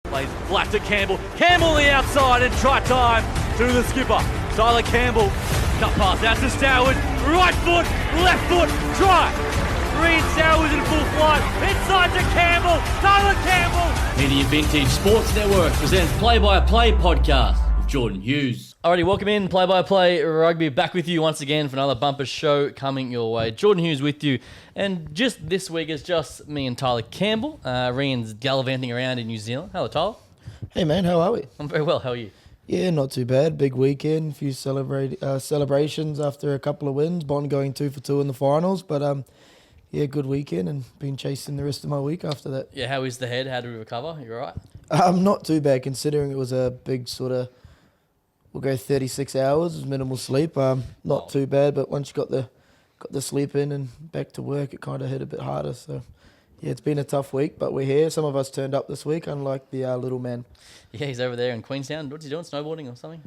Plays flat to Campbell. Campbell on the outside and try time to the skipper. Tyler Campbell. Cut pass out to Stowers. Right foot, left foot, try. Reed Stowers in full flight. Inside to Campbell. Tyler Campbell. Media Vintage Sports Network presents Play-by-Play podcast with Jordan Hughes. Alrighty, welcome in Play-by-Play Rugby. Back with you once again for another bumper show coming your way. Jordan Hughes with you. And just this week, it's just me and Tyler Campbell. Rian's gallivanting around in New Zealand. Hello, Tyler. Hey, man, how are we? I'm very well. How are you? Yeah, not too bad. Big weekend. A few celebrations after a couple of wins. Bond going 2 for 2 in the finals. But, yeah, good weekend and been chasing the rest of my week after that. Yeah, how is the head? How do we recover? You all right? Not too bad considering it was a big sort of, we'll go 36 hours, it was minimal sleep. Not too bad, but once you got the sleep in and back to work, it kind of hit a bit harder. So, yeah, it's been a tough week, but we're here. Some of us turned up this week, unlike the little man. Yeah, he's over there in Queenstown. What's he doing? Snowboarding or something?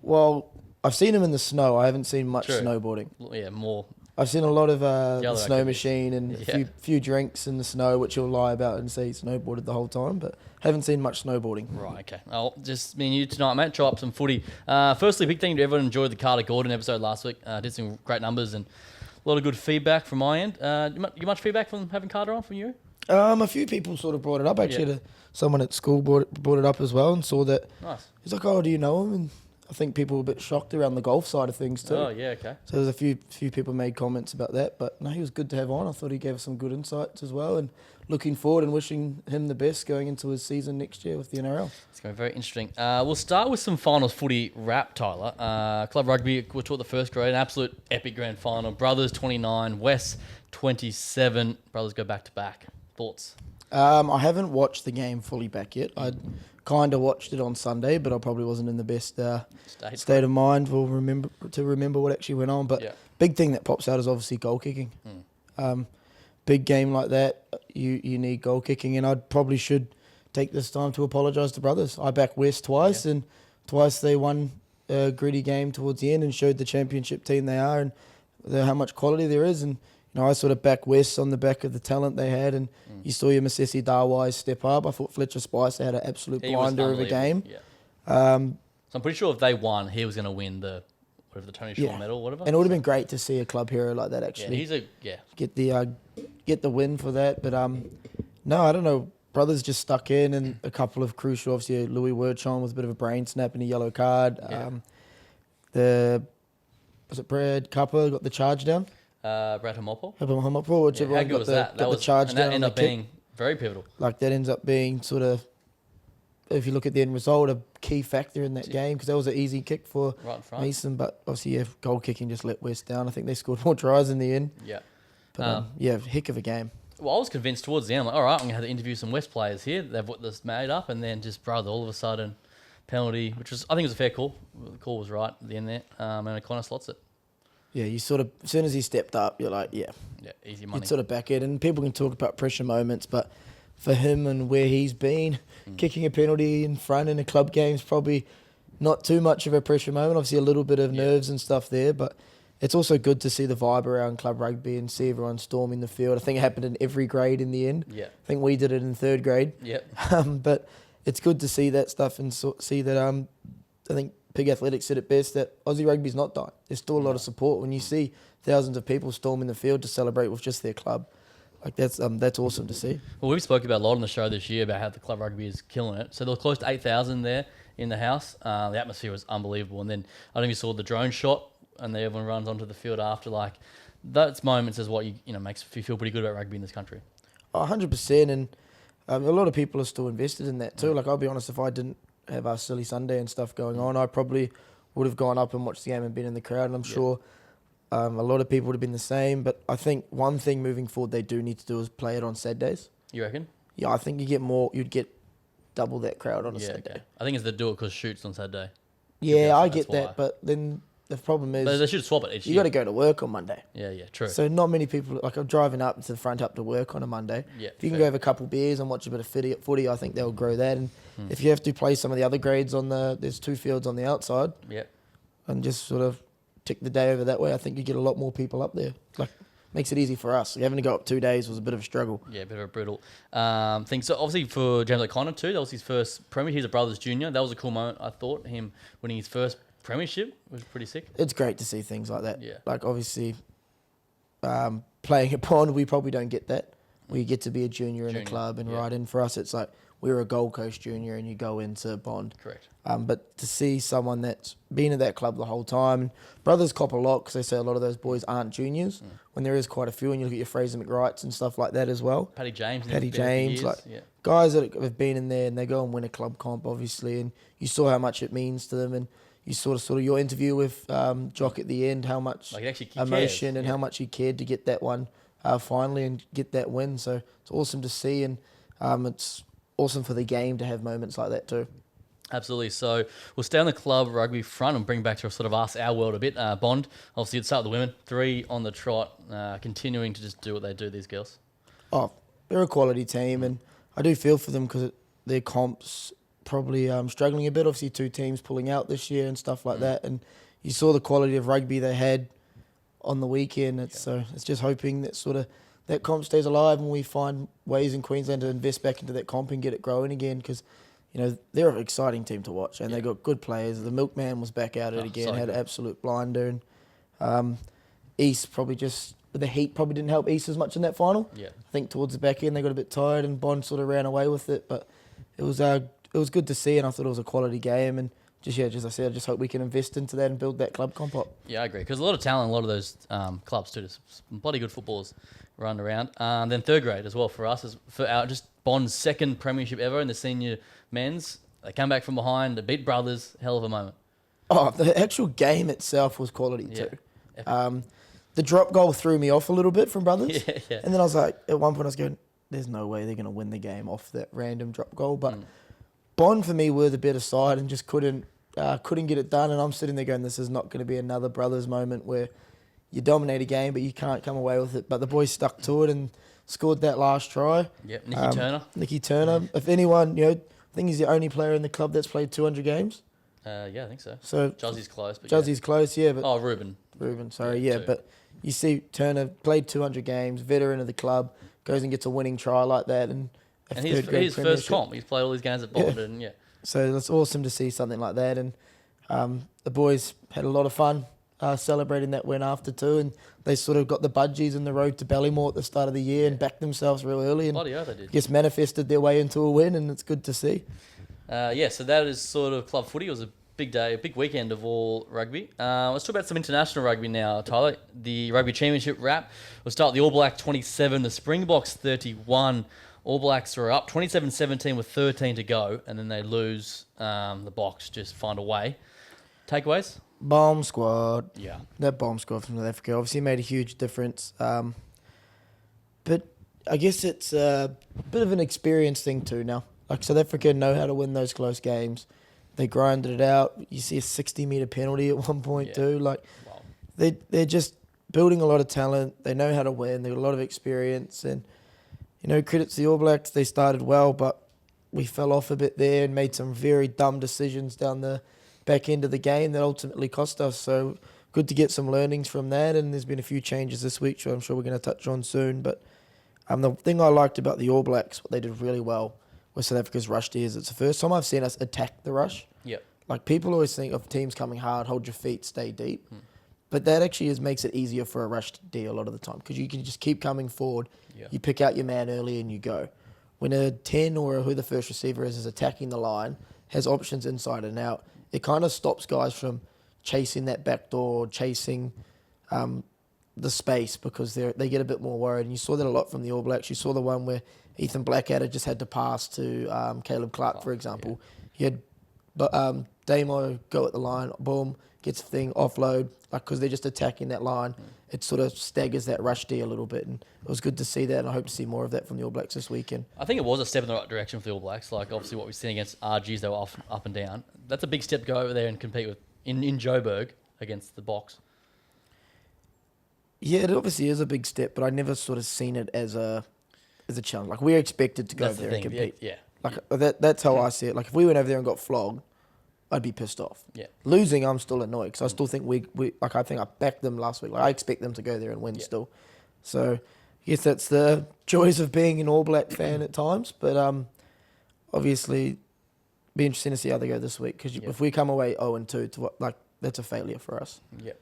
Well, I've seen him in the snow. I haven't seen much snowboarding. Yeah, more. I've seen a lot of the snow activities. machine and a few drinks in the snow, which he'll lie about and say he snowboarded the whole time, but haven't seen much snowboarding. Right, okay. I'll just me and you tonight, mate. Try up some footy. Firstly, big thing to everyone enjoyed the Carter Gordon episode last week. Did some great numbers and a lot of good feedback from my end. You much feedback from having Carter on from you? A few people sort of brought it up. Actually, someone at school brought it up as well and saw that. Nice. He's like, "Oh, do you know him?" And I think people were a bit shocked around the golf side of things too. Oh, yeah, okay. So there's a few people made comments about that, but no, he was good to have on. I thought he gave us some good insights as well, and looking forward and wishing him the best going into his season next year with the NRL. It's going to be very interesting. We'll start with some finals footy wrap, Tyler. Club Rugby, we're taught the first grade, an absolute epic grand final. Brothers 29, West 27. Brothers go back to back. Thoughts? I haven't watched the game fully back yet. I kind of watched it on Sunday, but I probably wasn't in the best state of mind to remember what actually went on. But big thing that pops out is obviously goal kicking. Big game like that, you need goal kicking, and I probably should take this time to apologise to Brothers. I backed West twice, and twice they won a gritty game towards the end and showed the championship team they are and how much quality there is. And I sort of backed West on the back of the talent they had, and you saw your Masesi Dawai step up. I thought Fletcher Spicer had an absolute blinder of a game. Yeah. So I'm pretty sure if they won, he was going to win the Tony Shaw medal, whatever. And it would have been great to see a club hero like that actually. Get the win for that. But no, I don't know. Brothers just stuck in, and a couple of crucial. Obviously, Louis Wurchon with a bit of a brain snap and a yellow card. Was it Brad Cupper got the charge down? Brad Hamopo. Whichever How one good was got that? the charge down. That ended up being very pivotal. Like that ends up being sort of, if you look at the end result, a key factor in that game, because that was an easy kick for Mason, but obviously goal kicking just let West down. I think they scored more tries in the end. Yeah. But heck of a game. Well, I was convinced towards the end, like, all right, I'm going to have to interview some West players here. They've put this made up, and then just, all of a sudden, penalty, which was, I think it was a fair call. The call was right at the end there, and O'Connor slots it. Yeah, you sort of, as soon as he stepped up, you're like, easy money. You'd sort of back it, and people can talk about pressure moments, but for him and where he's been, kicking a penalty in front in a club game is probably not too much of a pressure moment. Obviously, a little bit of nerves and stuff there, but it's also good to see the vibe around club rugby and see everyone storming the field. I think it happened in every grade in the end. Yeah. I think we did it in third grade. But it's good to see that stuff and see that. I think Pig Athletics said it best, that Aussie rugby's not dying. There's still a lot of support when you see thousands of people storming the field to celebrate with just their club. Like that's awesome to see. Well, we've spoken about a lot on the show this year about how the club rugby is killing it. So there were close to 8,000 there in the house. The atmosphere was unbelievable. And then I don't know if you saw the drone shot, and then everyone runs onto the field after. Like, that's moments is what makes you feel pretty good about rugby in this country. 100%, and a lot of people are still invested in that too. Like, I'll be honest, if I didn't have our Silly Sunday and stuff going on, I probably would have gone up and watched the game and been in the crowd, and I'm sure a lot of people would have been the same. But I think one thing moving forward they do need to do is play it on Saturdays. You reckon? Yeah, I think you'd get double that crowd on a Saturday. Okay. I think it's the do it because shoots on Saturday. Yeah, I get that, but then the problem is they should swap it each year. You got to go to work on Monday. Yeah, true. So not many people, like, I'm driving up to the front up to work on a Monday. Yeah, if you can go have a couple beers and watch a bit of footy, I think they'll grow that. And if you have to play some of the other grades there's 2 fields on the outside. Yeah. And just sort of tick the day over that way, I think you get a lot more people up there. Like, makes it easy for us. Having to go up 2 days was a bit of a struggle. Yeah, a bit of a brutal thing. So obviously for James O'Connor too, that was his first premiership. He's a brothers junior. That was a cool moment, I thought. Him winning his first premiership was pretty sick. It's great to see things like that. Yeah. Like obviously, playing at Bond, we probably don't get that. We get to be a junior in a club and ride in. For us, it's like we're a Gold Coast junior and you go into Bond. Correct. But to see someone that's been at that club the whole time, and brothers cop a lot because they say a lot of those boys aren't juniors when there is quite a few, and you look at your Fraser McWrights and stuff like that as well. Paddy James, guys that have been in there and they go and win a club comp, obviously, and you saw how much it means to them, and you sort of your interview with Jock at the end, how much emotion and how much he cared to get that one finally and get that win. So it's awesome to see, and it's awesome for the game to have moments like that too. Absolutely. So we'll stay on the club rugby front and bring back to sort of our world a bit. Bond, obviously, let's start with the women. 3 on the trot, continuing to just do what they do, these girls. Oh, they're a quality team, and I do feel for them because their comps probably struggling a bit. Obviously, 2 teams pulling out this year and stuff like that, and you saw the quality of rugby they had on the weekend. So it's just hoping that sort of that comp stays alive and we find ways in Queensland to invest back into that comp and get it growing again, because they're an exciting team to watch, and they got good players. The Milkman was back at it again, had an absolute blinder, and East probably just, the heat probably didn't help East as much in that final. Yeah. I think towards the back end they got a bit tired and Bond sort of ran away with it, but it was good to see, and I thought it was a quality game, and just as I said, I just hope we can invest into that and build that club comp up. Yeah, I agree, because a lot of talent, a lot of those clubs too, just some bloody good footballers run around. Then third grade as well for us, is for our just Bond's second premiership ever in the senior men's. They come back from behind, they beat brothers, hell of a moment. Oh, the actual game itself was quality too. The drop goal threw me off a little bit from brothers, and then I was like, at one point I was going, there's no way they're going to win the game off that random drop goal, but Bond for me were the better side and just couldn't get it done, and I'm sitting there going, this is not going to be another brothers moment where you dominate a game but you can't come away with it. But the boys stuck to it and scored that last try. Yep, Nicky Turner. If anyone, I think he's the only player in the club that's played 200 games. Yeah, I think so. So Jozzie's close. But close, but Ruben, sorry, but you see Turner played 200 games, veteran of the club, goes and gets a winning try like that, and his first comp. He's played all these games at Bond, and So it's awesome to see something like that, and the boys had a lot of fun celebrating that win after too, and they sort of got the budgies in the road to Ballymore at the start of the year and backed themselves real early, and bloody hell, they did. Just manifested their way into a win, and it's good to see. So that is sort of club footy. It was a big day, a big weekend of all rugby. Let's talk about some international rugby now, Tyler. The Rugby Championship wrap. We'll start with the All Blacks 27, the Springboks 31. All Blacks are up 27-17 with 13 to go, and then they lose. The Boks just find a way. Takeaways? Bomb squad. Yeah. That bomb squad from South Africa obviously made a huge difference. But I guess it's a bit of an experience thing too now. Like South Africa know how to win those close games. They grinded it out. You see a 60-metre penalty at one point too. Like they're just building a lot of talent. They know how to win. They've got a lot of experience, and credit to the All Blacks. They started well, but we fell off a bit there and made some very dumb decisions down the back end of the game that ultimately cost us. So good to get some learnings from that, and there's been a few changes this week, so I'm sure we're going to touch on soon. But the thing I liked about the All Blacks, what they did really well with South Africa's rush is it's the first time I've seen us attack the rush. Yep. Like people always think of teams coming hard, hold your feet, stay deep. But that actually makes it easier for a rush D a lot of the time, because you can just keep coming forward. You pick out your man early and you go. When a 10 or who the first receiver is attacking the line, has options inside and out, it kind of stops guys from chasing that back door, chasing the space, because they get a bit more worried. And you saw that a lot from the All Blacks. You saw the one where Ethan Blackadder just had to pass to Caleb Clark, for example. He had Damo go at the line, boom, gets the thing, offload, because they're just attacking that line. It sort of staggers that rush D a little bit, and it was good to see that, and I hope to see more of that from the All Blacks this weekend. I think it was a step in the right direction for the All Blacks. Like, obviously what we've seen against RGs, they were up and down. That's a big step to go over there and compete with in Joburg against the Boks. Yeah, it obviously is a big step, but I never sort of seen it as a challenge. Like, we're expected to go over there and compete. Yeah. Like, that's how I see it. Like, if we went over there and got flogged, I'd be pissed off. Yeah. Losing, I'm still annoyed, because I still think I think I backed them last week. Like, I expect them to go there and win still. So I guess that's the joys of being an All Black fan at times. But obviously, be interesting to see how they go this week because if we come away 0-2, that's a failure for us. Yeah.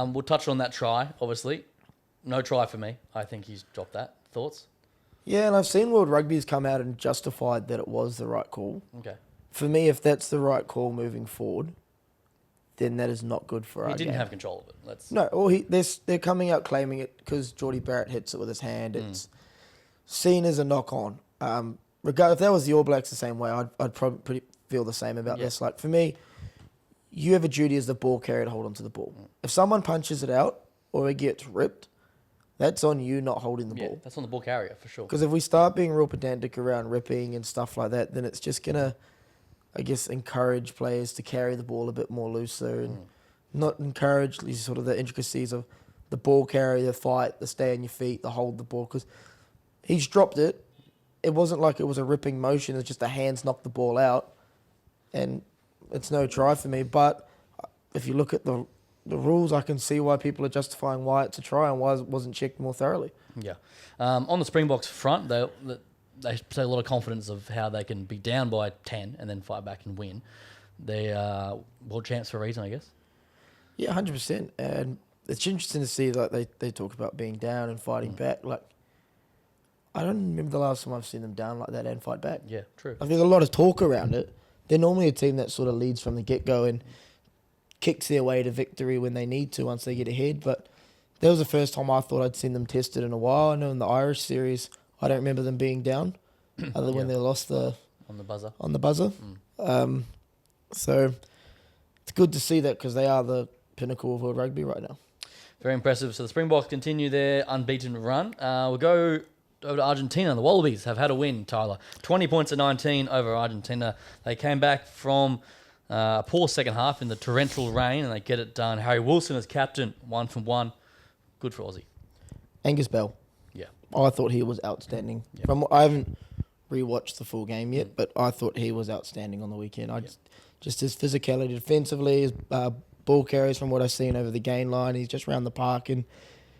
We'll touch on that try, obviously. No try for me. I think he's dropped that. Thoughts? Yeah, and I've seen World Rugby's come out and justified that it was the right call. Okay. For me, if that's the right call moving forward, then that is not good for our game. He didn't have control of it. No, well, they're coming out claiming it because Geordie Barrett hits it with his hand. It's seen as a knock-on. If that was the All Blacks the same way, I'd probably feel the same about this. Like, for me, you have a duty as the ball carrier to hold onto the ball. If someone punches it out or it gets ripped, that's on you not holding the ball. That's on the ball carrier, for sure. Because if we start being real pedantic around ripping and stuff like that, then it's just going to, I guess, encourage players to carry the ball a bit more looser and not encourage these sort of the intricacies of the ball carrier, the fight, the stay on your feet, the hold the ball. Because he's dropped it. It wasn't like it was a ripping motion. It's just the hands knocked the ball out. And it's no try for me. But if you look at the rules, I can see why people are justifying why it's a try and why it wasn't checked more thoroughly. Yeah. On the Springboks front, they say a lot of confidence of how they can be down by 10 and then fight back and win. They are world champs for a reason, I guess. Yeah, 100%. And it's interesting to see that they talk about being down and fighting back. Like, I don't remember the last time I've seen them down like that and fight back. Yeah, true. I think a lot of talk around it. They're normally a team that sort of leads from the get-go and kicks their way to victory when they need to once they get ahead. But that was the first time I thought I'd seen them tested in a while. I know in the Irish series, I don't remember them being down, other than when they lost on the buzzer. So it's good to see that because they are the pinnacle of world rugby right now. Very impressive. So the Springboks continue their unbeaten run. We'll go over to Argentina. The Wallabies have had a win, Tyler. 20 points at 19 over Argentina. They came back from a poor second half in the torrential rain, and they get it done. Harry Wilson as captain, 1 from 1. Good for Aussie. Angus Bell. Yeah. I thought he was outstanding. Yeah. I haven't rewatched the full game yet, but I thought he was outstanding on the weekend. Just his physicality defensively, his ball carries from what I've seen over the gain line. He's just round the park, and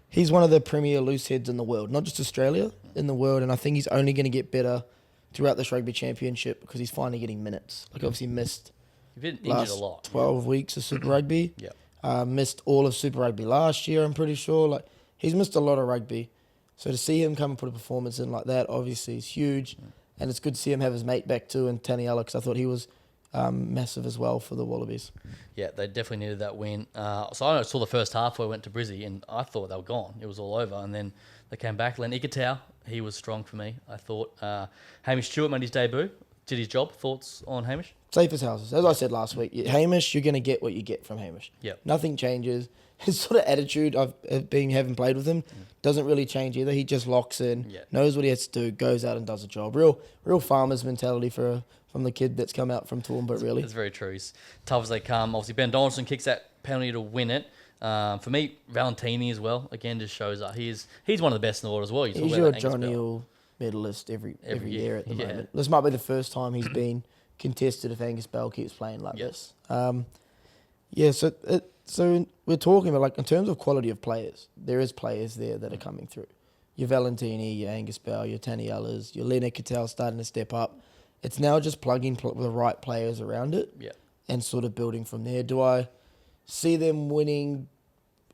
he's one of the premier loose heads in the world, not just Australia, in the world. And I think he's only going to get better throughout this Rugby Championship because he's finally getting minutes. Like, obviously missed injured a lot. 12 weeks of Super Rugby. Yeah. Missed all of Super Rugby last year, I'm pretty sure. Like, he's missed a lot of rugby. So to see him come and put a performance in like that, obviously, is huge. And it's good to see him have his mate back too, and Taniela, because I thought he was massive as well for the Wallabies. Yeah, they definitely needed that win. So I saw the first half where I went to Brizzy, and I thought they were gone. It was all over. And then they came back. Len Ikitau, he was strong for me. I thought Hamish Stewart made his debut, did his job. Thoughts on Hamish? Safe as houses. As I said last week, Hamish, you're going to get what you get from Hamish. Yep. Nothing changes. His sort of attitude, having played with him, doesn't really change either. He just locks in, knows what he has to do, goes out and does a job. Real farmer's mentality from the kid that's come out from Toowoomba, really. It's very true. He's tough as they come. Obviously, Ben Donaldson kicks that penalty to win it. For me, Valentini as well, again, just shows up. He's one of the best in the world as well. He's your John Neal medalist every year at the moment. This might be the first time he's been contested if Angus Bell keeps playing like this. So we're talking about, like, in terms of quality of players, there is players there that are coming through. Your Valentini, your Angus Bell, your Tanielas, your Len Ikitau starting to step up. It's now just plugging the right players around it and sort of building from there. Do I see them winning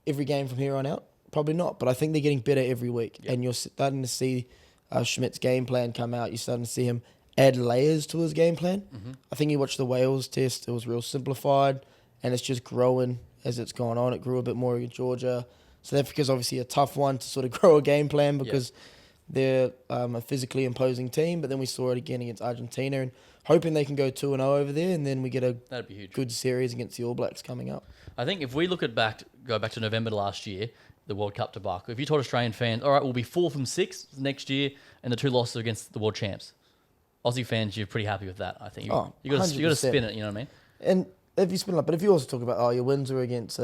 every game from here on out? Probably not, but I think they're getting better every week. And you're starting to see Schmidt's game plan come out. You're starting to see him add layers to his game plan. I think you watched the Wales test. It was real simplified, and it's just growing as it's gone on. It grew a bit more in Georgia. South Africa's obviously a tough one to sort of grow a game plan because they're a physically imposing team, but then we saw it again against Argentina, and hoping they can go 2-0 over there, and then we get a good series against the All Blacks coming up. I think if we go back to November last year, the World Cup debacle, if you told Australian fans, all right, we'll be 4 from 6 next year, and the 2 losses against the world champs, Aussie fans, you're pretty happy with that, I think. You got to spin it, you know what I mean? And if you spin it up, but if you also talk about, your wins are against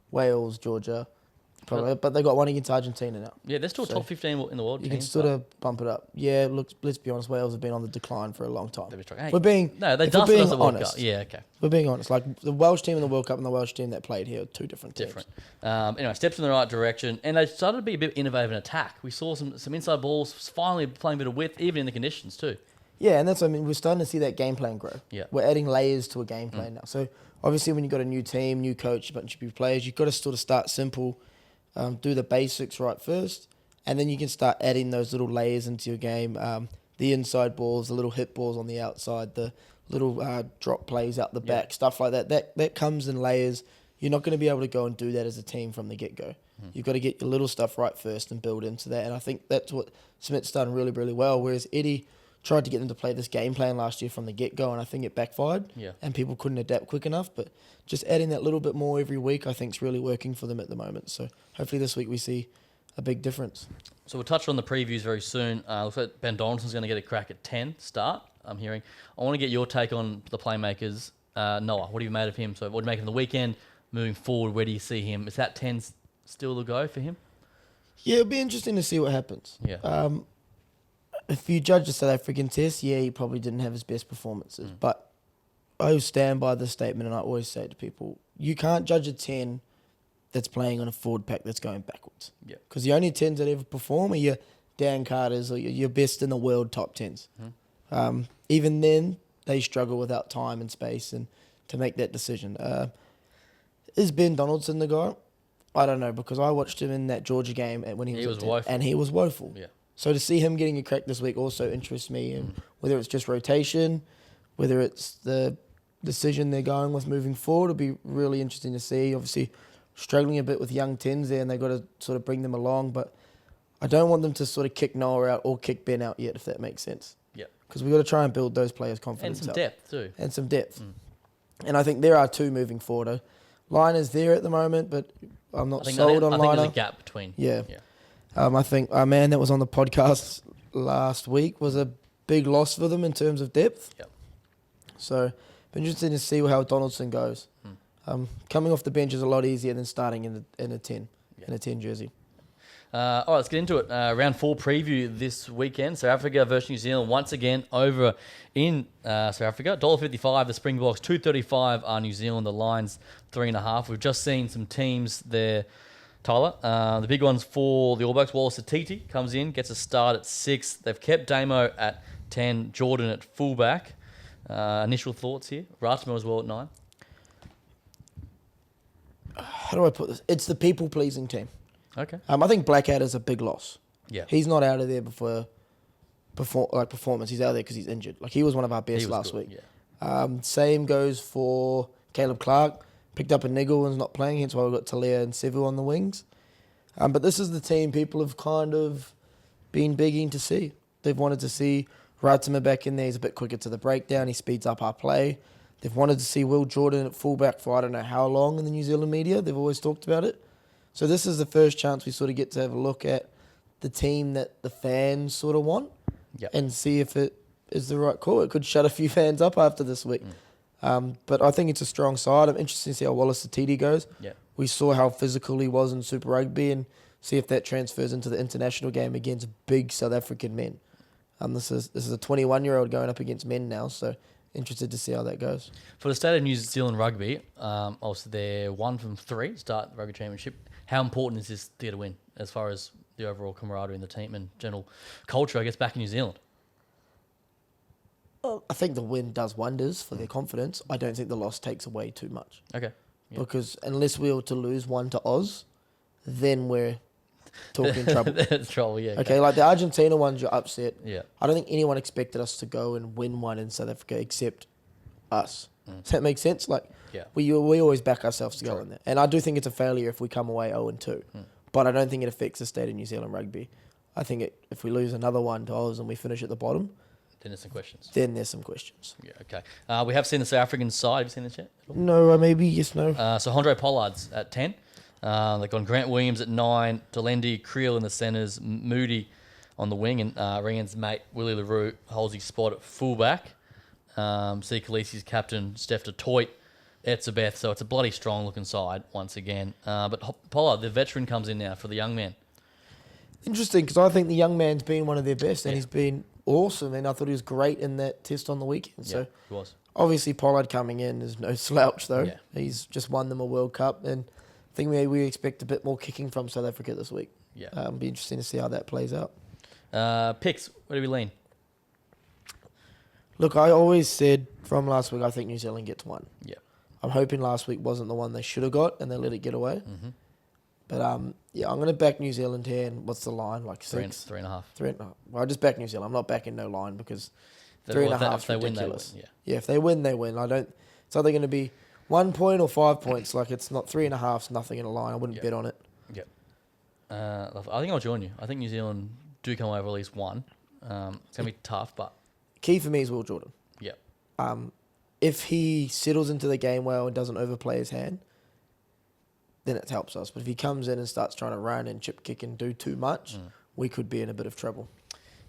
Wales, Georgia, Probably, but they got one against Argentina now. Yeah, they're still top 15 in the world. You can sort of bump it up. Yeah, look, let's be honest, Wales have been on the decline for a long time. Hey, We're being they dusted us at World Cup. Yeah, okay. We're being honest. Like the Welsh team in the World Cup and the Welsh team that played here are two different teams. Anyway, steps in the right direction, and they started to be a bit innovative in attack. We saw some inside balls, finally playing a bit of width, even in the conditions too. Yeah, and that's what I mean. We're starting to see that game plan grow. Yeah. We're adding layers to a game plan now. So obviously when you've got a new team, new coach, a bunch of new players, you've got to sort of start simple. Do the basics right first, and then you can start adding those little layers into your game. The inside balls, the little hit balls on the outside, the little drop plays out the back, stuff like that. That comes in layers. You're not going to be able to go and do that as a team from the get-go. You've got to get your little stuff right first and build into that. And I think that's what Smith's done really, really well, whereas Eddie tried to get them to play this game plan last year from the get-go, and I think it backfired, and people couldn't adapt quick enough. But just adding that little bit more every week, I think, is really working for them at the moment. So hopefully this week we see a big difference. So we'll touch on the previews very soon. Looks like Ben Donaldson's going to get a crack at 10 start, I'm hearing. I want to get your take on the playmakers. Noah, what have you made of him? So what do you make of the weekend? Moving forward, where do you see him? Is that 10 still the go for him? Yeah, it'll be interesting to see what happens. Yeah. If you judge the South African test, yeah, he probably didn't have his best performances. But I stand by the statement, and I always say to people, you can't judge a 10 that's playing on a forward pack that's going backwards. Yeah. Because the only 10s that ever perform are your Dan Carters or your best in the world top 10s. Even then, they struggle without time and space and to make that decision. Is Ben Donaldson the guy? I don't know, because I watched him in that Georgia game when he was woeful. And he was woeful. Yeah. So to see him getting a crack this week also interests me, and whether it's just rotation, whether it's the decision they're going with moving forward, it'll be really interesting to see. Obviously, struggling a bit with young 10s there, and they've got to sort of bring them along, but I don't want them to sort of kick Noah out or kick Ben out yet, if that makes sense. Yeah. Because we've got to try and build those players' confidence And some up. depth too. And some depth. And I think there are two moving forward. Liner's there at the moment, but I'm not sold on Liner. I think there's a gap between. Yeah. I think our man that was on the podcast last week was a big loss for them in terms of depth. Yep. So, be interesting to see how Donaldson goes. Coming off the bench is a lot easier than starting in a 10, in a 10 jersey. All right, let's get into it. Round 4 preview this weekend. South Africa versus New Zealand once again over in South Africa. $1.55 the Springboks, $2.35 are New Zealand. The line's 3.5. We've just seen some teams there. Tyler, the big ones for the All Blacks, Wallace Atiti comes in, gets a start at 6. They've kept Damo at 10, Jordan at fullback. Initial thoughts here? Ratimo as well at 9. How do I put this? It's the people-pleasing team. Okay. I think Blackadder's a big loss. Yeah. He's not out of there performance. He's out of there because he's injured. Like, he was one of our best last week. Yeah. Same goes for Caleb Clark. Picked up a niggle and is not playing, hence why we've got Talia and Sevu on the wings. But this is the team people have kind of been begging to see. They've wanted to see Ratima back in there. He's a bit quicker to the breakdown. He speeds up our play. They've wanted to see Will Jordan at fullback for I don't know how long in the New Zealand media. They've always talked about it. So this is the first chance we sort of get to have a look at the team that the fans sort of want and see if it is the right call. It could shut a few fans up after this week. But I think it's a strong side. I'm interested to see how Wallace Atiti goes. Yeah. We saw how physical he was in Super Rugby and see if that transfers into the international game against big South African men. This is a 21-year-old going up against men now, so interested to see how that goes. For the state of New Zealand rugby, also they're 1 from 3 to start the Rugby Championship. How important is this to get a win as far as the overall camaraderie in the team and general culture, I guess, back in New Zealand? I think the win does wonders for their confidence. I don't think the loss takes away too much. Okay. Yeah. Because unless we were to lose 1 to Oz, then we're talking trouble. That's trouble, yeah. Okay, like the Argentina ones, you're upset. Yeah. I don't think anyone expected us to go and win one in South Africa except us. Does that make sense? Like, we always back ourselves to go in there. And I do think it's a failure if we come away 0-2. But I don't think it affects the state of New Zealand rugby. I think if we lose another 1 to Oz and we finish at the bottom, then there's some questions. Yeah, okay. We have seen the South African side. Have you seen this yet? No, maybe, yes, no. So Andre Pollard's at 10. They've got Grant Williams at 9, Delendi, Creel in the centres, Moody on the wing, and Ryan's mate Willie LaRue holds his spot at fullback. C. Khaleesi's captain, Steph de Toit, It's a Beth, so it's a bloody strong-looking side once again. But Pollard, the veteran, comes in now for the young man. Interesting, because I think the young man's been one of their best, and he's been awesome, and I thought he was great in that test on the weekend. So he was. Obviously, Pollard coming in is no slouch, though. Yeah. He's just won them a World Cup, and I think we expect a bit more kicking from South Africa this week. Yeah. Be interesting to see how that plays out. Picks, where do we lean? Look, I always said from last week, I think New Zealand gets one. Yeah. I'm hoping last week wasn't the one they should have got, and they let it get away. Mm-hmm. But, I'm going to back New Zealand here, and what's the line? Like 6? 3.5. 3.5. Well, I just back New Zealand. I'm not backing no line, because 3.5 is ridiculous. Win, Yeah, if they win, they win. It's either going to be 1 point or 5 points. Like, it's not 3.5's nothing in a line. I wouldn't bet on it. Yep. I think I'll join you. I think New Zealand do come over at least one. It's going to be tough, but... Key for me is Will Jordan. Yep. If he settles into the game well and doesn't overplay his hand, then it helps us. But if he comes in and starts trying to run and chip kick and do too much, we could be in a bit of trouble.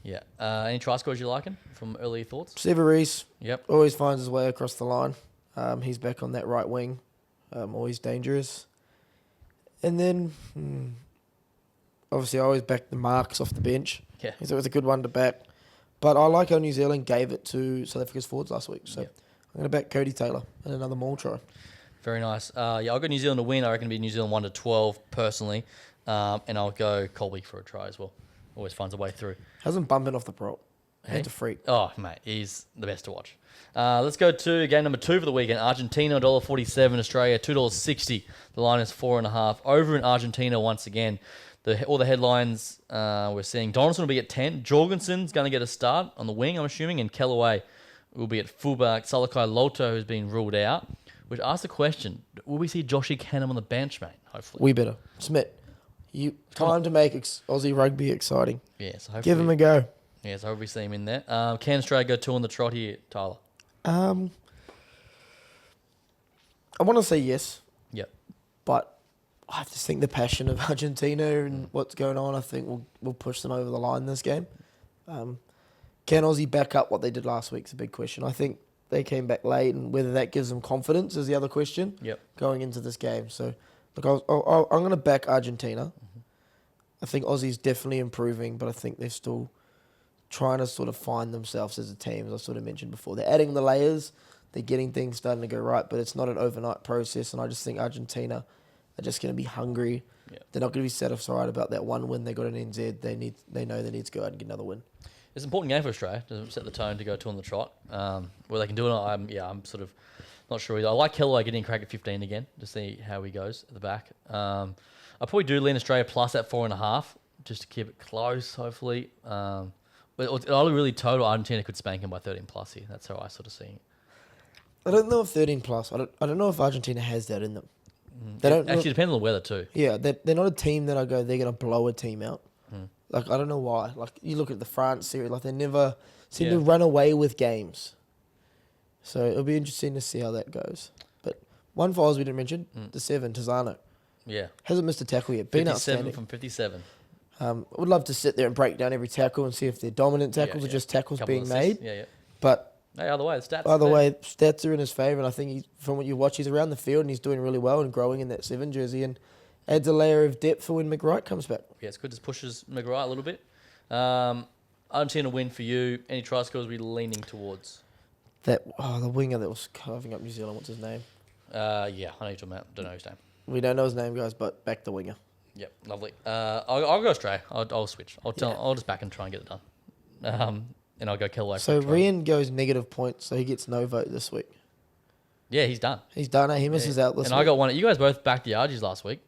Yeah. Any try scores you liking from early thoughts? Severis. Yep. Always finds his way across the line. He's back on that right wing. Always dangerous. And then, obviously, I always back the Marks off the bench. Yeah. He's always a good one to back. But I like how New Zealand gave it to South Africa's forwards last week. So I'm going to back Cody Taylor and another maul try. Very nice. I'll go New Zealand to win. I reckon it'll be New Zealand 1-12 personally. And I'll go Colby for a try as well. Always finds a way through. Hasn't bumping off the prop. Hey? It's a freak. Oh, mate, he's the best to watch. Let's go to game number 2 for the weekend. Argentina, $1.47. Australia, $2.60. The line is 4.5. Over in Argentina once again. All the headlines we're seeing. Donaldson will be at 10. Jorgensen's going to get a start on the wing, I'm assuming. And Kellaway will be at fullback. Salakai Loto has been ruled out. Which asks the question, will we see Joshy Canham on the bench, mate? Hopefully. We better. Smith, time to make Aussie rugby exciting. Yeah, so hopefully. Give him a go. Yeah, so hopefully see him in there. Can Australia go 2 on the trot here, Tyler? I want to say yes. Yep. But I just think the passion of Argentina and what's going on, I think we'll push them over the line this game. Can Aussie back up what they did last week is a big question. I think they came back late, and whether that gives them confidence is the other question. Yep. Going into this game. So, look, I'm going to back Argentina. Mm-hmm. I think Aussie's definitely improving, but I think they're still trying to sort of find themselves as a team, as I sort of mentioned before. They're adding the layers, they're getting things starting to go right, but it's not an overnight process, and I just think Argentina are just going to be hungry. Yep. They're not going to be satisfied about that one win they got in NZ. They know they need to go out and get another win. It's an important game for Australia to set the tone to go 2 on the trot. Where they can do it, I'm sort of not sure either. I like Kellaway getting a crack at 15 again to see how he goes at the back. I probably do lean Australia plus at 4.5 just to keep it close, hopefully. But I'll really total Argentina could spank him by 13 plus here. That's how I sort of see it. I don't know if 13 plus. I don't know if Argentina has that in them. They don't actually depends on the weather too. Yeah, they're not a team that I go they're going to blow a team out. Like, I don't know why. Like, you look at the France series, like, they never seem to run away with games. So it'll be interesting to see how that goes. But one for us we didn't mention, the 7, Tizano. Yeah. Hasn't missed a tackle yet. Been 57 outstanding. from 57. I would love to sit there and break down every tackle and see if they're dominant tackles or just tackles being made. Yeah. But either way, the stats. Stats are in his favour, and I think from what you watch, he's around the field and he's doing really well and growing in that 7 jersey and adds a layer of depth for when McWright comes back. Yeah, it's good. Just pushes McWright a little bit. Argentina win for you. Any try scores we leaning towards? The winger that was carving up New Zealand. What's his name? I know you're talking about. Don't know his name. We don't know his name, guys, but back the winger. Yep, lovely. I'll go Australia. I'll switch. I'll just back and try and get it done. And I'll go Kellaway. So Rian goes negative points, so he gets no vote this week. Yeah, he's done. He misses out this week. And I got one. You guys both backed the Argies last week.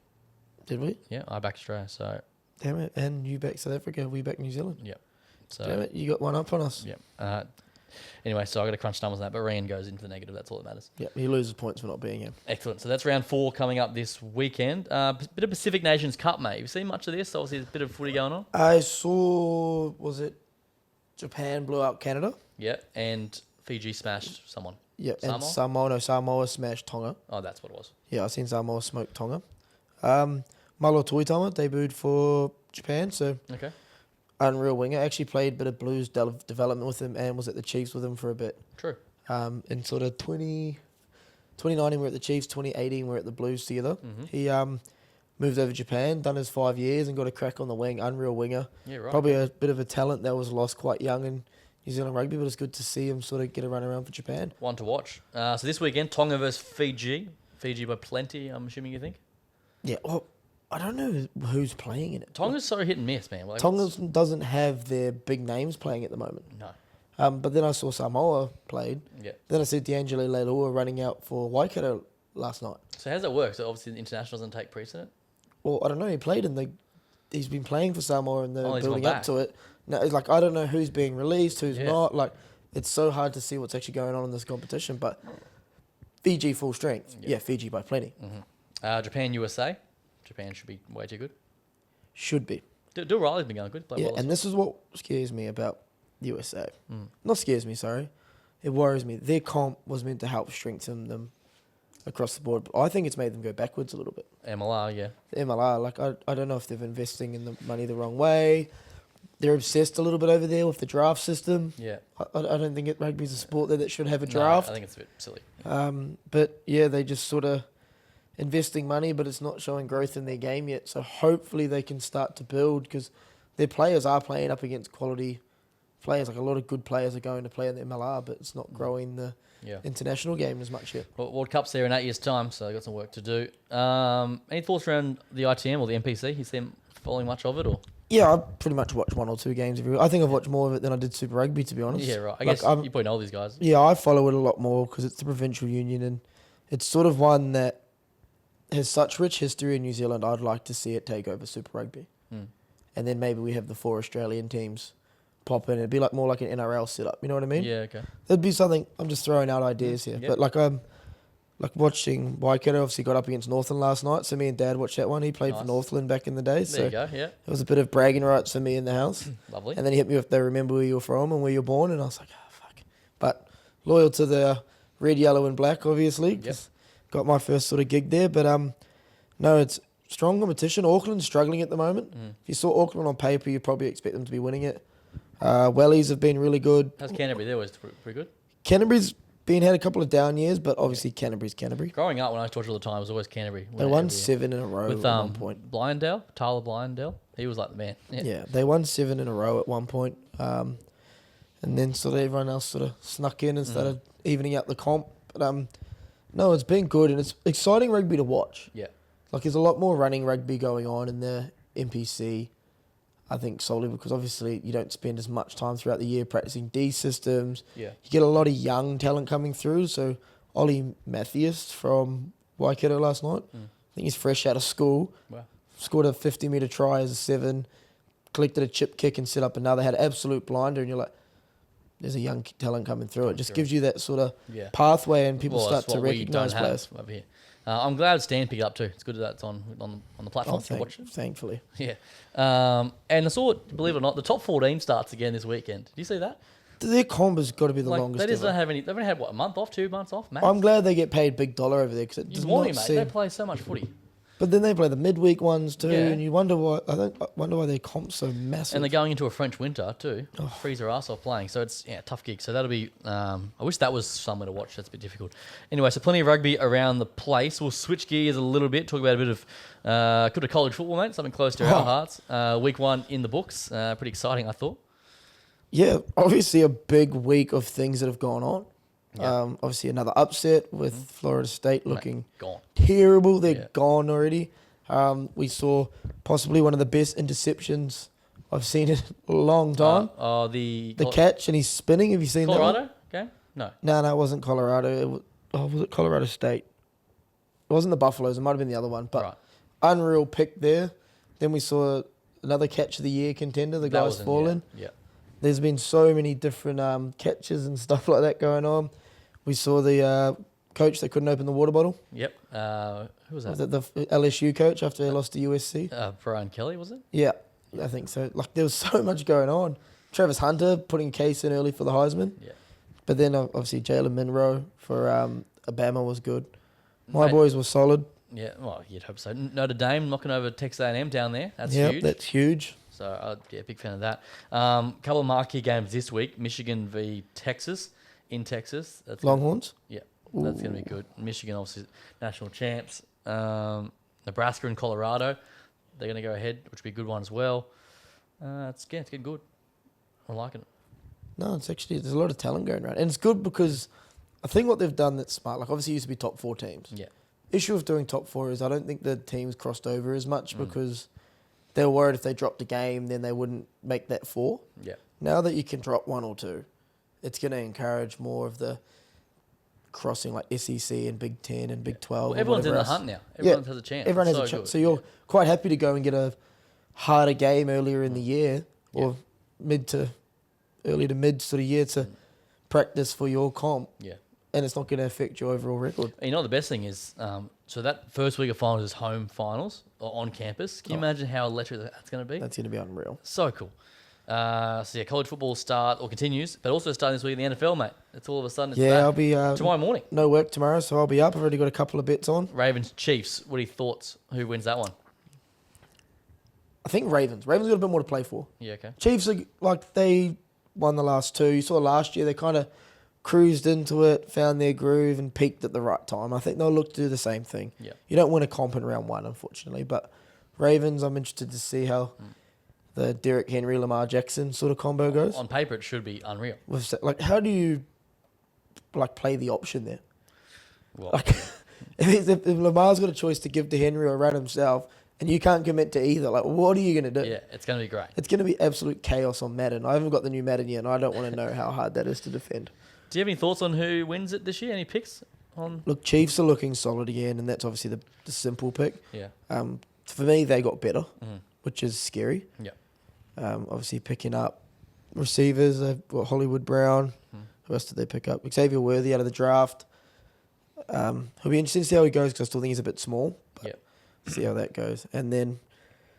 Did we? Yeah, I backed Australia. So. Damn it! And you back South Africa. We back New Zealand. Yep. So. Damn it! You got one up on us. Yep. Anyway, so I got to crunch numbers on that, but Rian goes into the negative. That's all that matters. Yep. He loses points for not being here. Excellent. So that's round 4 coming up this weekend. Bit of Pacific Nations Cup, mate. You seen much of this? Obviously, there's a bit of footy going on. I saw. Was it Japan blew out Canada? Yeah, and Fiji smashed someone. Yeah, and Samoa smashed Tonga. Oh, that's what it was. Yeah, I seen Samoa smoke Tonga. Malo Tuitama debuted for Japan, so okay. Unreal winger. Actually played a bit of Blues development with him and was at the Chiefs with him for a bit. True. In sort of 2019 we're at the Chiefs, 2018 we're at the Blues together. He moved over to Japan, done his 5 years and got a crack on the wing, unreal winger. Yeah, right. Probably a bit of a talent that was lost quite young in New Zealand rugby, but it's good to see him sort of get a run around for Japan. One to watch. So this weekend, Tonga versus Fiji. Fiji by plenty, I'm assuming you think? Yeah, well, I don't know who's playing in it. Tonga's so hit and miss, man. Like, Tonga doesn't have their big names playing at the moment. No. But then I saw Samoa played. Yeah. Then I see D'Angelo Leilua running out for Waikato last night. So how's that work? So obviously the international doesn't take precedent? Well, I don't know. He played he's been playing for Samoa and they're he's building gone up to it. No, it's like I don't know who's being released, who's not. Like it's so hard to see what's actually going on in this competition. But Fiji full strength. Yeah, Fiji by plenty. Japan, USA. Japan should be way too good. Should be. Dill Riley's been going good. Yeah, and this is what scares me about USA. Not scares me, sorry. It worries me. Their comp was meant to help strengthen them across the board, but I think it's made them go backwards a little bit. MLR, yeah. The MLR, like I don't know if they're investing in the money the wrong way. They're obsessed a little bit over there with the draft system. Yeah. I don't think rugby's a sport that should have a draft. No, I think it's a bit silly. But yeah, they just sort of investing money, but it's not showing growth in their game yet. So hopefully they can start to build because their players are playing up against quality players. Like a lot of good players are going to play in the MLR, but it's not growing the international game as much yet. Well, World Cup's there in 8 years' time, so they've got some work to do. Any thoughts around the ITM or the NPC? You see them following much of it, or? Yeah, I pretty much watch 1 or 2 games every week. I think I've watched more of it than I did Super Rugby, to be honest. Yeah, right. I guess you probably know all these guys. Yeah, I follow it a lot more because it's the provincial union and it's sort of one that has such rich history in New Zealand. I'd like to see it take over Super Rugby. And then maybe we have the 4 Australian teams pop in. It'd be more like an NRL setup. You know what I mean? Yeah, okay. That'd be something. I'm just throwing out ideas here. Yep. But like watching Waikato obviously got up against Northland last night, so me and Dad watched that one. He played for Northland back in the day, so there you go. Yeah, it was a bit of bragging rights for me in the house. Lovely. And then he hit me with, they remember where you're from and where you're born, and I was like, oh fuck. But loyal to the red, yellow, and black, obviously. Yep. Got my first sort of gig there, but no, it's strong competition. Auckland's struggling at the moment. If you saw Auckland on paper, you'd probably expect them to be winning it. Wellies have been really good. How's Canterbury? They're always pretty good. Canterbury's had a couple of down years, but obviously Canterbury's Canterbury. Growing up, when I talked all the time, it was always Canterbury. They won 7 in a row with at one point. Tyler Blyndale. He was like the man. Yeah, they won 7 in a row at one point. And then sort of everyone else sort of snuck in and started evening out the comp. But no, it's been good and it's exciting rugby to watch. Yeah. Like there's a lot more running rugby going on in the NPC. I think solely because obviously you don't spend as much time throughout the year practicing D systems. Yeah. You get a lot of young talent coming through. So Ollie Mathias from Waikato last night, I think he's fresh out of school. Wow. Scored a 50-metre try as a 7, collected a chip kick and set up another, had an absolute blinder, and you're like, there's a young talent coming through. It just gives you that sort of pathway and people start to recognise players. Over here. I'm glad Stan picked it up too. It's good that it's on the platform to watch it. Thankfully. Yeah. And I saw, believe it or not, the top 14 starts again this weekend. Did you see that? Their comp has got to be the longest They just ever. don't have any. They've only had, what, a month off, 2 months off? Max? I'm glad they get paid big dollar over there because it does You not want me, mate. seem... They play so much footy. But then they play the midweek ones too, Yeah. and you wonder why. I wonder why their comp's so massive. And they're going into a French winter too. Freeze their ass off playing. So it's a tough gig. So that'll be. I wish that was somewhere to watch. That's a bit difficult. Anyway, so plenty of rugby around the place. We'll switch gears a little bit. Talk about a bit of college football, mate. Something close to our hearts. Week 1 in the books. Pretty exciting, I thought. Yeah, obviously a big week of things that have gone on. Yep. Obviously another upset with Florida State looking Gone. terrible. They're gone already. We saw possibly one of the best interceptions I've seen in a long time. The catch and he's spinning. Have you seen that? Colorado game? No. No, it wasn't Colorado. Was it Colorado State? It wasn't the Buffaloes. It might have been the other one. But unreal pick there. Then we saw another catch of the year contender. The guy's fallen. Yeah. There's been so many different catches and stuff like that going on. We saw the coach that couldn't open the water bottle. Yep. Who was that? Was it the LSU coach after they lost to USC? Brian Kelly, was it? Yeah, I think so. Like there was so much going on. Travis Hunter putting a case in early for the Heisman. Yeah. But then obviously Jalen Monroe for Alabama was good. My boys were solid. Yeah, well, you'd hope so. Notre Dame knocking over Texas A&M down there. That's huge. huge. That's huge. So, big fan of that. Couple of marquee games this week. Michigan v. Texas in Texas. That's Longhorns? Yeah. That's going to be good. Michigan, obviously, national champs. Nebraska and Colorado, they're going to go ahead, which will be a good one as well. It's getting good. I'm liking it. No, it's actually, there's a lot of talent going around. And it's good because I think what they've done that's smart, like obviously it used to be top 4 teams. Yeah. Issue of doing top 4 is I don't think the teams crossed over as much because they were worried if they dropped a game, then they wouldn't make that 4. Yeah. Now that you can drop 1 or 2, it's going to encourage more of the crossing like SEC and Big 10 and Big 12. Well, everyone's in the else. hunt now. Everyone has a chance. Everyone has It's a so chance. good. So you're quite happy to go and get a harder game earlier in the year or early to mid sort of year to practice for your comp. Yeah. And it's not going to affect your overall record. And you know what the best thing is? So that first week of finals is home finals or on campus. Can you imagine how electric that's going to be? That's going to be unreal. So cool. College football continues, but also starting this week in the NFL, mate. It's all of a sudden. It's back. I'll be tomorrow morning. No work tomorrow, so I'll be up. I've already got a couple of bets on. Ravens Chiefs. What are your thoughts? Who wins that one? I think Ravens. Ravens got a bit more to play for. Yeah, okay. Chiefs are they won the last 2. You saw last year they kind of cruised into it, found their groove, and peaked at the right time. I think they'll look to do the same thing. Yeah. You don't win a comp in round 1, unfortunately, but Ravens, I'm interested to see how the Derrick Henry, Lamar Jackson sort of combo goes. On paper, it should be unreal. How do you play the option there? Well, If Lamar's got a choice to give to Henry or run himself, and you can't commit to either, what are you going to do? Yeah, it's going to be great. It's going to be absolute chaos on Madden. I haven't got the new Madden yet, and I don't want to know how hard that is to defend. Do you have any thoughts on who wins it this year? Any picks on? Look, Chiefs are looking solid again, and that's obviously the simple pick. Yeah. For me, they got better, which is scary. Yeah. Obviously picking up receivers. They've got Hollywood Brown. Who else did they pick up? Xavier Worthy out of the draft. It'll be interesting to see how he goes because I still think he's a bit small. But see how that goes. And then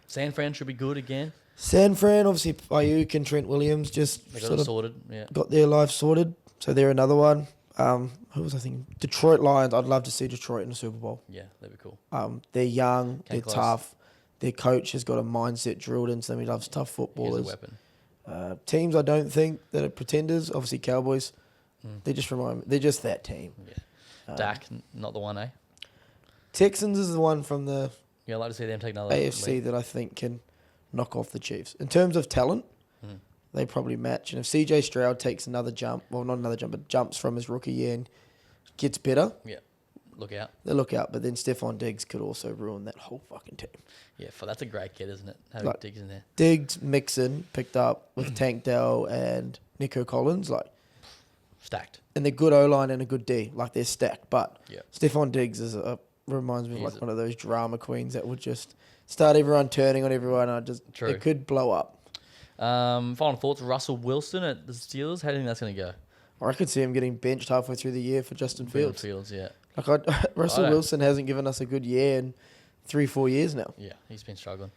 San Fran should be good again. San Fran, obviously Ayuk and Trent Williams just They got it sorted. Yeah. got their life sorted. So they're another one. Who was I thinking? Detroit Lions. I'd love to see Detroit in the Super Bowl. Yeah, that'd be cool. They're young. Came they're close. tough. Their coach has got a mindset drilled into them. He loves tough He's footballers. a weapon. Teams I don't think that are pretenders. Obviously Cowboys. They just remind me. They're just that team. Yeah. Dak, not the one, eh? Texans is the one from the Yeah, I'd like to see them take another AFC lead. that I think can knock off the Chiefs. In terms of talent, they probably match. And if CJ Stroud takes another jump, well, not another jump, but jumps from his rookie year and gets better, Yeah, look out. they look out. But then Stephon Diggs could also ruin that whole fucking team. Yeah, that's a great kid, isn't it? Having Diggs in there. Diggs, Mixon picked up with Tank Dell and Nico Collins, Stacked. and they're good O-line and a good D. They're stacked. But Yeah. Stephon Diggs reminds me of He's one of those drama queens that would just start everyone turning on everyone. True. It could blow up. Final thoughts. Russell Wilson at the Steelers. How do you think that's going to go? I could see him getting benched halfway through the year for Justin Fields. Yeah. Russell Wilson hasn't given us a good year in 3-4 years now. Yeah, he's been struggling.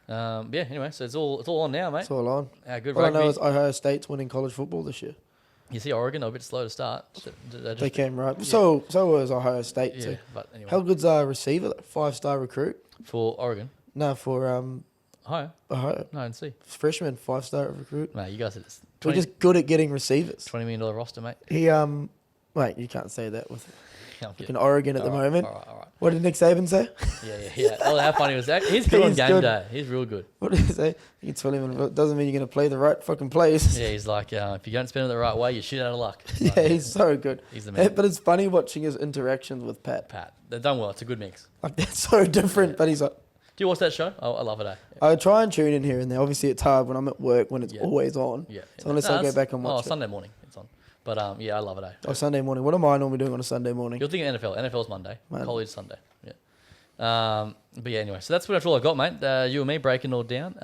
Anyway, so it's all on now, mate. It's all on. Good All I rugby. know is Ohio State's winning college football this year. You see Oregon, they're a bit slow to start. They came right. So was Ohio State Yeah, too. but anyway. How good's our receiver? 5-star recruit? For Oregon? No, for Ohio? Ohio. No, I didn't see. Freshman, 5-star recruit. Mate, you guys are just We're just good at getting receivers. $20 million roster, mate. He wait, you can't say that with I'm in Oregon at the moment. All right. What did Nick Saban say? Yeah. Oh, how funny was that? He's good on game good. day. He's real good. What did he say? You can tell him it doesn't mean you're going to play the right fucking plays. Yeah, he's like, if you don't spend it the right way, you're shit out of luck. Yeah, he's so good. He's the man. But it's funny watching his interactions with Pat. They've done well. It's a good mix. That's so different. But he's like, Do you watch that show? Oh, I love it, eh? I try and tune in here and there. Obviously, it's hard when I'm at work when it's always on. Yeah. So unless I go back and watch it. Sunday morning it's on. But yeah, I love it, eh? Oh, Sunday morning. What am I normally doing on a Sunday morning? You're thinking NFL. NFL's Monday. Man. College Sunday. Yeah. But yeah, anyway. So that's pretty much all I've got, mate. You and me breaking it all down.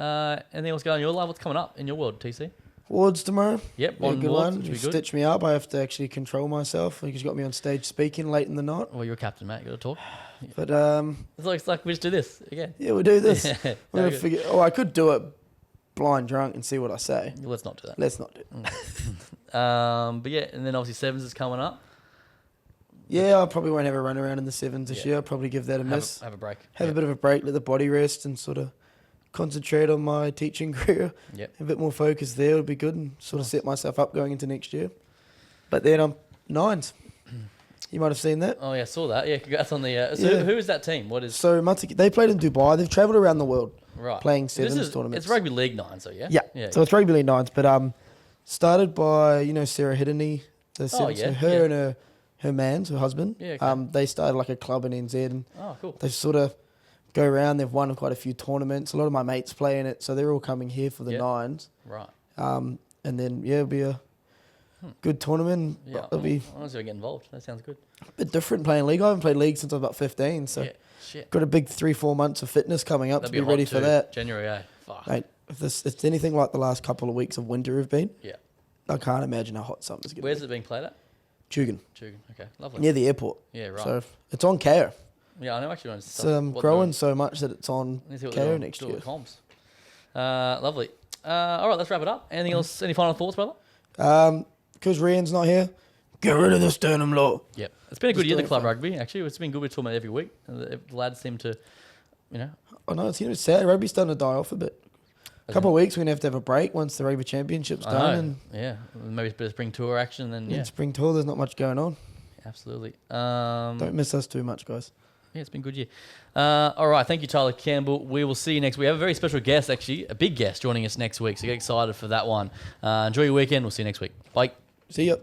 Anything else going on in your life? What's coming up in your world, TC? Awards tomorrow. Yep, Yeah, one good Wards, one. which You will be good. stitch me up. I have to actually control myself. He just got me on stage speaking late in the night. Well, you're a captain, mate. You got to talk. But It's like we just do this again. yeah, we'll do this. Yeah, We're gonna good. figure. Oh, I could do it blind drunk and see what I say. Let's not do that. Let's not do it. But yeah, and then obviously Sevens is coming up. Yeah, I probably won't have a run around in the sevens this year. I'll probably give that a miss. Have a break. Have a bit of a break, let the body rest, and sort of concentrate on my teaching career. Yep. A bit more focus there would be good, and sort of set myself up going into next year. But then I'm nines. You might have seen that. Oh, yeah, I saw that. Yeah, congrats on the... Who is that team? What is... So, they played in Dubai. They've travelled around the world playing sevens tournaments. It's Rugby League 9, so yeah? Yeah. So, it's Rugby League 9s, but started by, Sarah Hiddeny. So her and her man, her husband, they started like a club in NZ. And cool. they sort of go around. They've won quite a few tournaments. A lot of my mates play in it, so they're all coming here for the 9s. Right. And then, it'll be a good tournament. Yeah, it'll be honestly, get involved. That sounds good. A bit different playing league. I haven't played league since I was about 15, so got a big 3-4 months of fitness coming up to be ready for that. January, Fuck. Mate, if it's anything like the last couple of weeks of winter have been, I can't imagine how hot summer's going to be. Where's it being played at? Tugun. Okay, lovely. Near the airport. Yeah, right. So it's on KO. Yeah, I know actually. It's growing so much that it's on KO next year. Comms. Lovely. All right, let's wrap it up. Anything else? Any final thoughts, brother? Because Rian's not here, get rid of the sternum law. Yep. It's been a good year, the club rugby, actually. It's been good. We're talking about it every week. The lads seem to, I know, it's sad. Rugby's starting to die off a bit. A couple of weeks, we're going to have a break once the Rugby Championship's done. Maybe a bit of spring tour action. Then spring tour, there's not much going on. Absolutely. Don't miss us too much, guys. Yeah, it's been a good year. All right, thank you, Tyler Campbell. We will see you next week. We have a very special guest, actually, a big guest joining us next week, so get excited for that one. Enjoy your weekend. We'll see you next week. Bye. See ya.